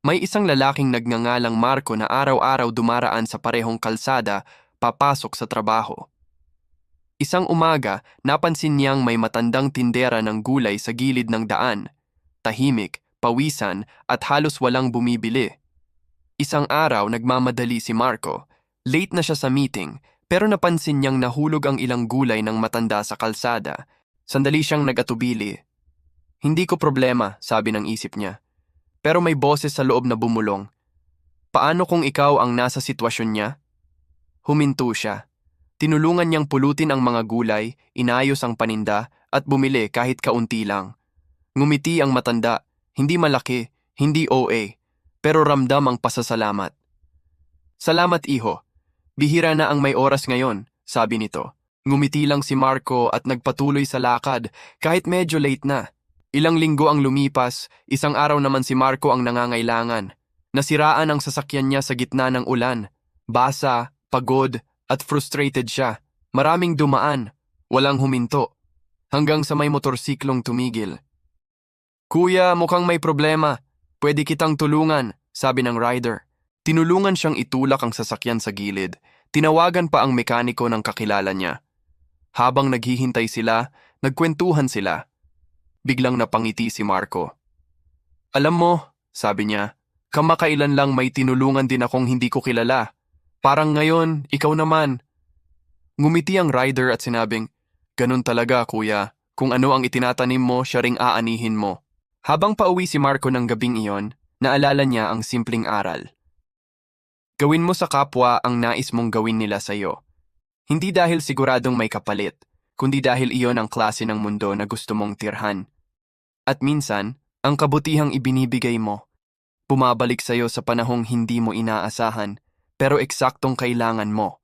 May isang lalaking nagngangalang Marco na araw-araw dumaraan sa parehong kalsada papasok sa trabaho. Isang umaga, napansin niyang may matandang tindera ng gulay sa gilid ng daan. Tahimik, pawisan at halos walang bumibili. Isang araw nagmamadali si Marco. Late na siya sa meeting pero napansin niyang nahulog ang ilang gulay ng matanda sa kalsada. Sandali siyang nag-atubili. Hindi ko problema, sabi ng isip niya. Pero may boses sa loob na bumulong. Paano kung ikaw ang nasa sitwasyon niya? Huminto siya. Tinulungan niyang pulutin ang mga gulay, inayos ang paninda, at bumili kahit kaunti lang. Ngumiti ang matanda, hindi malaki, hindi OA, pero ramdam ang pasasalamat. Salamat iho. Bihira na ang may oras ngayon, sabi nito. Ngumiti lang si Marco at nagpatuloy sa lakad kahit medyo late na. Ilang linggo ang lumipas, isang araw naman si Marco ang nangangailangan. Nasiraan ang sasakyan niya sa gitna ng ulan. Basa, pagod, at frustrated siya. Maraming dumaan, walang huminto. Hanggang sa may motorsiklong tumigil. Kuya, mukhang may problema. Pwede kitang tulungan, sabi ng rider. Tinulungan siyang itulak ang sasakyan sa gilid. Tinawagan pa ang mekaniko ng kakilala niya. Habang naghihintay sila, nagkwentuhan sila. Biglang napangiti si Marco. Alam mo, sabi niya, kamakailan lang may tinulungan din akong hindi ko kilala. Parang ngayon, ikaw naman. Ngumiti ang rider at sinabing, ganun talaga kuya, kung ano ang itinatanim mo, siya ring aanihin mo. Habang pauwi si Marco ng gabing iyon, naalala niya ang simpleng aral. Gawin mo sa kapwa ang nais mong gawin nila sa iyo. Hindi dahil siguradong may kapalit, kundi dahil iyon ang klase ng mundo na gusto mong tirhan. At minsan, ang kabutihang ibinibigay mo, bumabalik sa iyo sa panahong hindi mo inaasahan, pero eksaktong kailangan mo.